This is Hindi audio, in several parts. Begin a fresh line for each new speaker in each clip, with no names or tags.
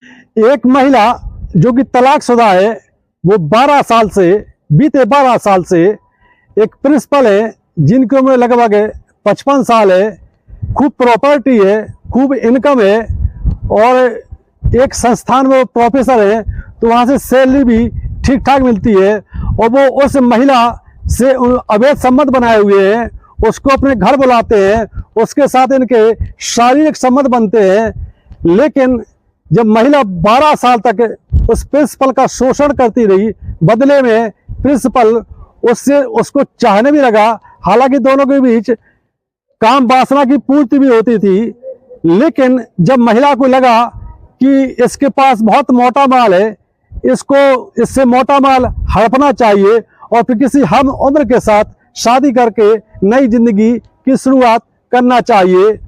एक महिला जो कि तलाकशुदा है, वो 12 साल से, बीते 12 साल से एक प्रिंसिपल है जिनकी उम्र लगभग 55 साल है, खूब प्रॉपर्टी है, खूब इनकम है और एक संस्थान में वो प्रोफेसर है, तो वहाँ से सैलरी भी ठीक ठाक मिलती है। और वो उस महिला से अवैध संबंध बनाए हुए हैं, उसको अपने घर बुलाते हैं, उसके साथ इनके शारीरिक संबंध बनते हैं। लेकिन जब महिला 12 साल तक उस प्रिंसिपल का शोषण करती रही, बदले में प्रिंसिपल उसको चाहने भी लगा। हालांकि दोनों के बीच काम वासना की पूर्ति भी होती थी, लेकिन जब महिला को लगा कि इसके पास बहुत मोटा माल है, इससे मोटा माल हड़पना चाहिए और फिर किसी हम उम्र के साथ शादी करके नई जिंदगी की शुरुआत करना चाहिए,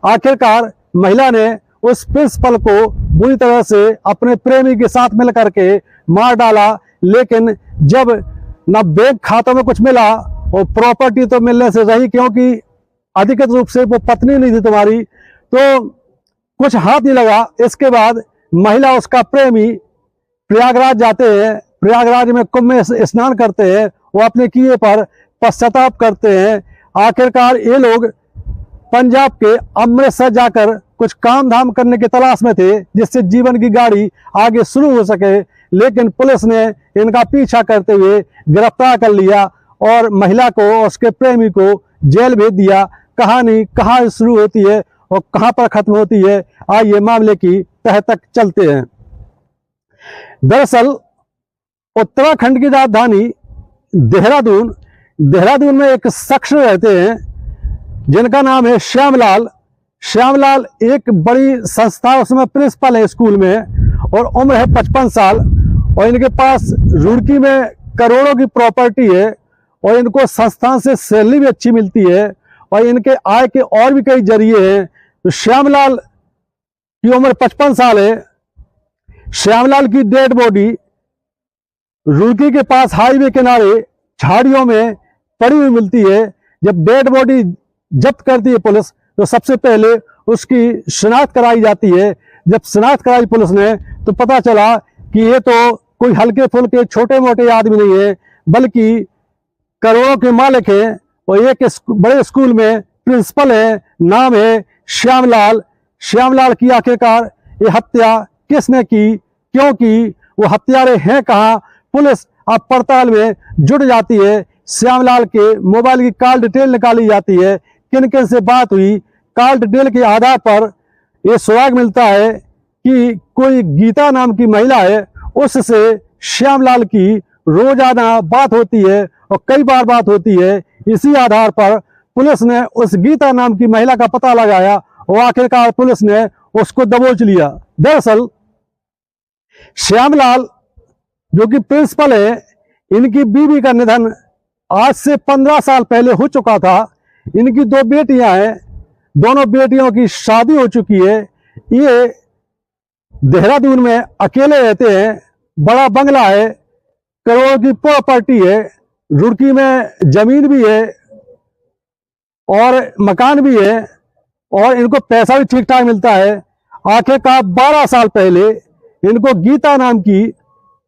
आखिरकार महिला ने उस प्रिंसिपल को बुरी तरह से अपने प्रेमी के साथ मिलकर के मार डाला। लेकिन जब न बैंक खातों में कुछ मिला और प्रॉपर्टी तो मिलने से रही, क्योंकि अधिकृत रूप से वो पत्नी नहीं थी तुम्हारी, तो कुछ हाथ नहीं लगा। इसके बाद महिला उसका प्रेमी प्रयागराज जाते हैं, प्रयागराज में कुंभ में स्नान करते हैं, वो अपने किए पर पश्चाताप करते हैं। आखिरकार ये लोग पंजाब के अमृतसर जाकर कुछ काम धाम करने की तलाश में थे, जिससे जीवन की गाड़ी आगे शुरू हो सके, लेकिन पुलिस ने इनका पीछा करते हुए गिरफ्तार कर लिया और महिला को और उसके प्रेमी को जेल भेज दिया। कहानी कहाँ शुरू होती है और कहाँ पर खत्म होती है, आइए मामले की तह तक चलते हैं। दरअसल उत्तराखंड की राजधानी देहरादून में एक शख्स रहते हैं जिनका नाम है श्यामलाल। श्यामलाल एक बड़ी संस्था, उसमें प्रिंसिपल है स्कूल में और उम्र है 55 साल और इनके पास रुड़की में करोड़ों की प्रॉपर्टी है और इनको संस्थान से सैलरी भी अच्छी मिलती है और इनके आय के और भी कई जरिए हैं। तो श्यामलाल की उम्र 55 साल है। श्यामलाल की डेड बॉडी रुड़की के पास हाईवे किनारे झाड़ियों में पड़ी हुई मिलती है। जब डेड बॉडी जब्त करती है पुलिस, तो सबसे पहले उसकी शिनाख्त कराई जाती है। जब शिनाख्त कराई पुलिस ने, तो पता चला कि ये तो कोई हल्के फुल्के छोटे मोटे आदमी नहीं है, बल्कि करोड़ों के मालिक हैं और एक बड़े स्कूल में प्रिंसिपल है। नाम है श्यामलाल। श्यामलाल की आखिरकार ये हत्या किसने की, क्यों की, वो हत्यारे हैं कहाँ, पुलिस अब पड़ताल में जुट जाती है। श्यामलाल के मोबाइल की कॉल डिटेल निकाली जाती है, किन किन से बात हुई। कॉल डिटेल के आधार पर ये सुराग मिलता है कि कोई गीता नाम की महिला है, उससे श्यामलाल की रोजाना बात होती है और कई बार बात होती है। इसी आधार पर पुलिस ने उस गीता नाम की महिला का पता लगाया और आखिरकार पुलिस ने उसको दबोच लिया। दरअसल श्यामलाल जो कि प्रिंसिपल है, इनकी बीवी का निधन आज से 15 साल पहले हो चुका था। इनकी 2 बेटियां हैं, दोनों बेटियों की शादी हो चुकी है। ये देहरादून में अकेले रहते हैं, बड़ा बंगला है, करोड़ों की प्रॉपर्टी है, रुड़की में जमीन भी है और मकान भी है और इनको पैसा भी ठीक ठाक मिलता है। आखिरकार 12 साल पहले इनको गीता नाम की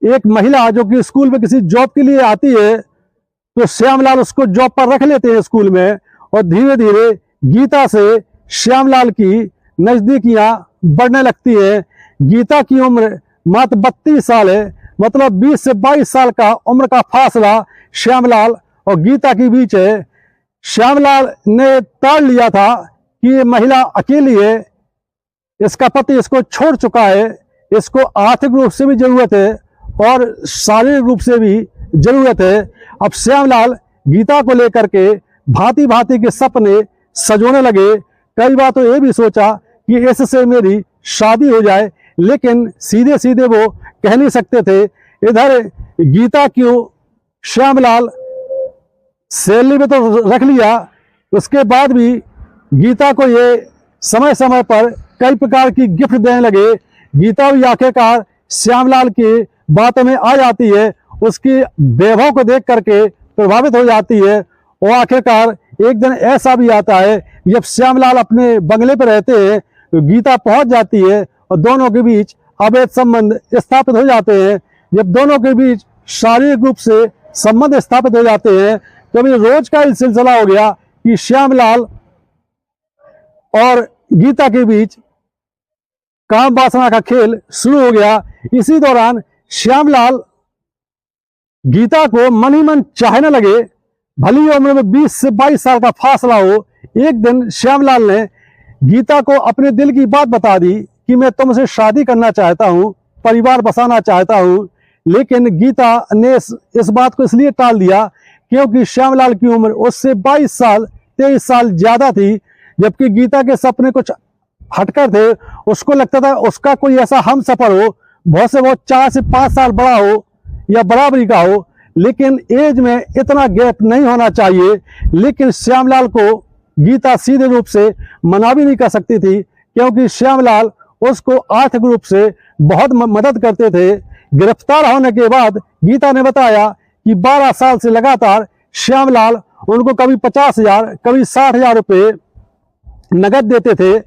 एक महिला जो कि स्कूल में किसी जॉब के लिए आती है, तो श्यामलाल उसको जॉब पर रख लेते हैं स्कूल में और धीरे धीरे गीता से श्यामलाल की नजदीकियां बढ़ने लगती है। गीता की उम्र मात्र 32 साल है, मतलब 20 से 22 साल का उम्र का फासला श्यामलाल और गीता के बीच है। श्यामलाल ने ताड़ लिया था कि ये महिला अकेली है, इसका पति इसको छोड़ चुका है, इसको आर्थिक रूप से भी जरूरत है और शारीरिक रूप से भी जरूरत है। अब श्यामलाल गीता को लेकर के भांति भांति के सपने सजोने लगे। कई बार तो ये भी सोचा कि इससे मेरी शादी हो जाए, लेकिन सीधे सीधे वो कह नहीं सकते थे। इधर गीता क्यों श्यामलाल सैलरी में तो रख लिया, उसके बाद भी गीता को ये समय समय पर कई प्रकार की गिफ्ट देने लगे। गीता भी आखिरकार श्यामलाल की बातों में आ जाती है, उसकी वैभव को देख करके प्रभावित हो जाती है और आखिरकार एक दिन ऐसा भी आता है जब श्यामलाल अपने बंगले पर रहते हैं तो गीता पहुंच जाती है और दोनों के बीच अवैध संबंध स्थापित हो जाते हैं, जब दोनों के बीच शारीरिक रूप से संबंध स्थापित हो जाते हैं, तो अभी रोज का ही सिलसिला हो गया कि श्यामलाल और गीता के बीच काम वासना का खेल शुरू हो गया। इसी दौरान श्यामलाल गीता को मन ही मन चाहने लगे, भली ही उम्र में 20 से 22 साल का फासला हो। एक दिन श्यामलाल ने गीता को अपने दिल की बात बता दी कि मैं तुमसे शादी करना चाहता हूं, परिवार बसाना चाहता हूं। लेकिन गीता ने इस बात को इसलिए टाल दिया क्योंकि श्यामलाल की उम्र उससे 22 साल 23 साल ज्यादा थी, जबकि गीता के सपने कुछ हटकर थे। उसको लगता था उसका कोई ऐसा हम सफर हो, बहुत से बहुत 4 से 5 साल बड़ा हो या बराबरी का हो, लेकिन एज में इतना गैप नहीं होना चाहिए। लेकिन श्यामलाल को गीता सीधे रूप से मना भी नहीं कर सकती थी, क्योंकि श्यामलाल उसको आर्थिक रूप से बहुत मदद करते थे। गिरफ्तार होने के बाद गीता ने बताया कि 12 साल से लगातार श्यामलाल उनको कभी 50,000 कभी 60,000 रुपये नगद देते थे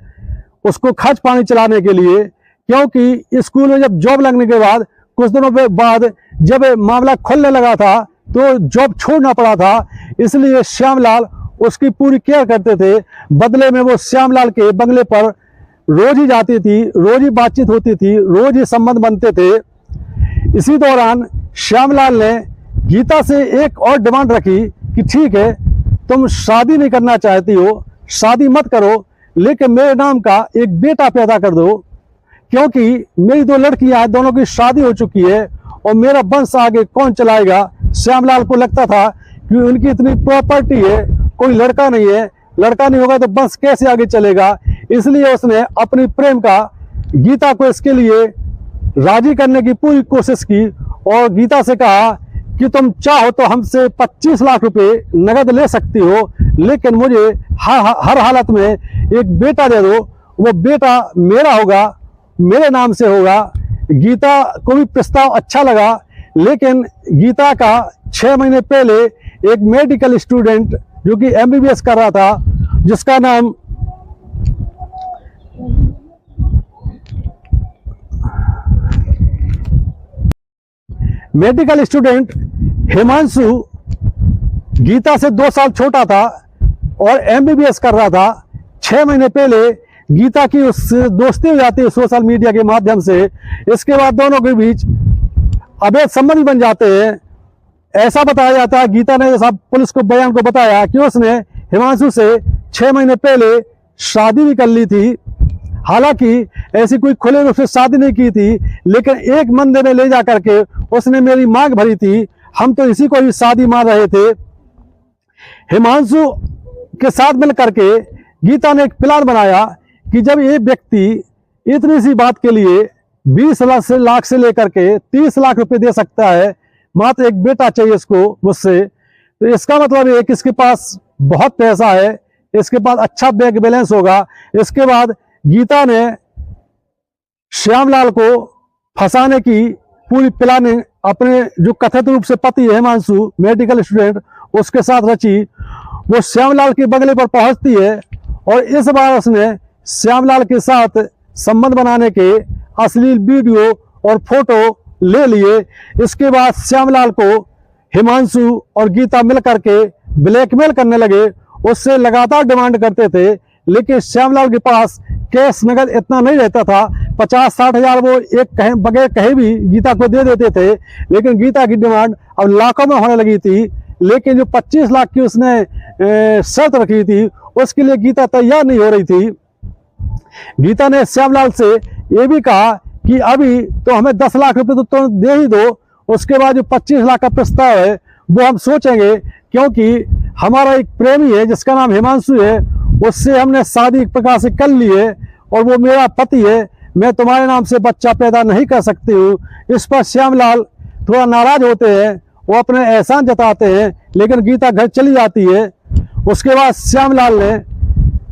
उसको खर्च पानी चलाने के लिए। क्योंकि स्कूल में जब जॉब लगने के बाद कुछ दिनों के बाद जब मामला खुलने लगा था तो जॉब छोड़ना पड़ा था, इसलिए श्यामलाल उसकी पूरी केयर करते थे। बदले में वो श्यामलाल के बंगले पर रोज ही जाती थी, रोज ही बातचीत होती थी, रोज ही संबंध बनते थे। इसी दौरान श्यामलाल ने गीता से एक और डिमांड रखी कि ठीक है, तुम शादी नहीं करना चाहती हो, शादी मत करो, लेकिन मेरे नाम का एक बेटा पैदा कर दो, क्योंकि मेरी 2 लड़कियां हैं, दोनों की शादी हो चुकी है और मेरा वंश आगे कौन चलाएगा। श्यामलाल को लगता था कि उनकी इतनी प्रॉपर्टी है, कोई लड़का नहीं है, लड़का नहीं होगा तो वंश कैसे आगे चलेगा। इसलिए उसने अपनी प्रेम का गीता को इसके लिए राजी करने की पूरी कोशिश की और गीता से कहा कि तुम चाहो तो हमसे 25 लाख रुपए नगद ले सकती हो, लेकिन मुझे हर हालत में एक बेटा दे दो, वो बेटा मेरा होगा, मेरे नाम से होगा। गीता को भी प्रस्ताव अच्छा लगा, लेकिन गीता का 6 महीने पहले एक मेडिकल स्टूडेंट जो कि MBBS कर रहा था, जिसका नाम मेडिकल स्टूडेंट हिमांशु गीता से 2 साल छोटा था और MBBS कर रहा था। 6 महीने पहले गीता की उससे दोस्ती हो जाती है सोशल मीडिया के माध्यम से। इसके बाद दोनों के बीच अवैध संबंध बन जाते हैं। ऐसा बताया जाता है, गीता ने जैसा पुलिस को बयान को बताया कि उसने हिमांशु से 6 महीने पहले शादी भी कर ली थी। हालांकि ऐसी कोई खुले रूप से शादी नहीं की थी, लेकिन एक मंदिर में ले जा करके उसने मेरी मांग भरी थी, हम तो इसी को ही शादी मान रहे थे। हिमांशु के साथ मिल करके गीता ने एक प्लान बनाया कि जब ये व्यक्ति इतनी सी बात के लिए 20 लाख से लेकर के 30 लाख रुपए दे सकता है, मात्र एक बेटा चाहिए इसको मुझसे, तो इसका मतलब है कि इसके पास बहुत पैसा है, इसके पास अच्छा बैंक बैलेंस होगा। इसके बाद गीता ने श्यामलाल को फंसाने की पूरी प्लानिंग अपने जो कथित रूप से पति है हिमांशु मेडिकल स्टूडेंट, उसके साथ रची। वो श्यामलाल के बंगले पर पहुंचती है और इस बार उसने श्यामलाल के साथ संबंध बनाने के अश्लील वीडियो और फोटो ले लिए। इसके बाद श्यामलाल को हिमांशु और गीता मिल करके ब्लैकमेल करने लगे, उससे लगातार डिमांड करते थे। लेकिन श्यामलाल के पास कैश नगद इतना नहीं रहता था, 50-60 हजार वो एक बगैर कहे भी गीता को दे देते थे। लेकिन गीता की डिमांड अब लाखों में होने लगी थी। लेकिन जो 25 लाख की उसने शर्त रखी थी, उसके लिए गीता तैयार नहीं हो रही थी। गीता ने श्यामलाल से ये भी कहा कि अभी तो हमें 10 लाख रुपए तो तुम दे ही दो, उसके बाद जो 25 लाख का प्रस्ताव है वो हम सोचेंगे, क्योंकि हमारा एक प्रेमी है जिसका नाम हिमांशु है, उससे हमने शादी एक प्रकार से कर ली है और वो मेरा पति है, मैं तुम्हारे नाम से बच्चा पैदा नहीं कर सकती हूँ। इस पर श्यामलाल थोड़ा नाराज होते हैं, वो अपने एहसान जताते हैं, लेकिन गीता घर चली जाती है। उसके बाद श्यामलाल ने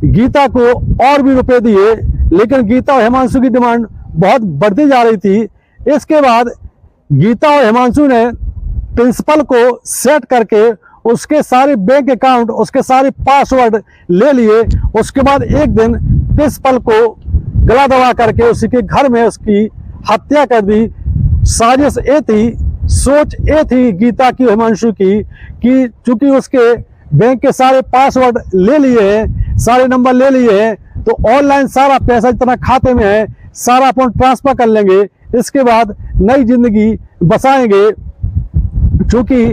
गीता को और भी रुपए दिए, लेकिन गीता और हिमांशु की डिमांड बहुत बढ़ती जा रही थी। इसके बाद गीता और हिमांशु ने प्रिंसिपल को सेट करके उसके सारे बैंक अकाउंट, उसके सारे पासवर्ड ले लिए। उसके बाद एक दिन प्रिंसिपल को गला दबा करके उसी के घर में उसकी हत्या कर दी। साजिश ये थी, सोच ये थी गीता की, हिमांशु की, कि चूंकि उसके बैंक के सारे पासवर्ड ले लिए हैं, सारे नंबर ले लिए हैं, तो ऑनलाइन सारा पैसा जितना खाते में है सारा अपन ट्रांसफर कर लेंगे, इसके बाद नई जिंदगी बसाएंगे। चूंकि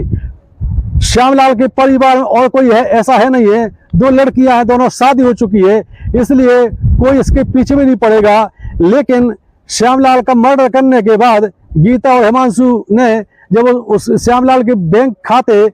श्यामलाल के परिवार में और कोई है ऐसा है नहीं है, 2 लड़कियां हैं, दोनों शादी हो चुकी है, इसलिए कोई इसके पीछे भी नहीं पड़ेगा। लेकिन श्यामलाल का मर्डर करने के बाद गीता और हिमांशु ने जब उस श्यामलाल के बैंक खाते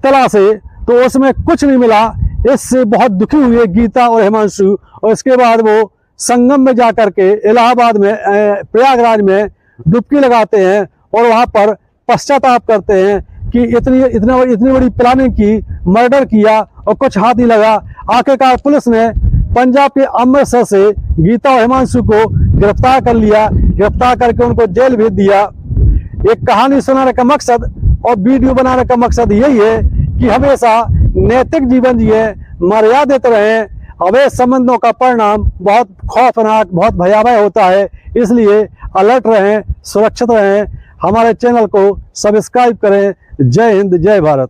तलाशे तो उसमें कुछ नहीं मिला। इससे बहुत दुखी हुए गीता और हिमांशु, और इसके बाद वो संगम में जाकर के इलाहाबाद में, प्रयागराज में डुबकी लगाते हैं और वहां पर पश्चाताप करते हैं कि इतनी बड़ी प्लानिंग की, मर्डर किया और कुछ हाथ नहीं लगा। आखिरकार पुलिस ने पंजाब के अमृतसर से गीता और हिमांशु को गिरफ्तार कर लिया, गिरफ्तार करके उनको जेल भेज दिया। एक कहानी सुनाने का मकसद और वीडियो बनाने का मकसद यही है कि हमेशा नैतिक जीवन जिए, मर्यादित रहें। अवैध संबंधों का परिणाम बहुत खौफनाक, बहुत भयावह होता है, इसलिए अलर्ट रहें, सुरक्षित रहें। हमारे चैनल को सब्सक्राइब करें। जय हिंद, जय भारत।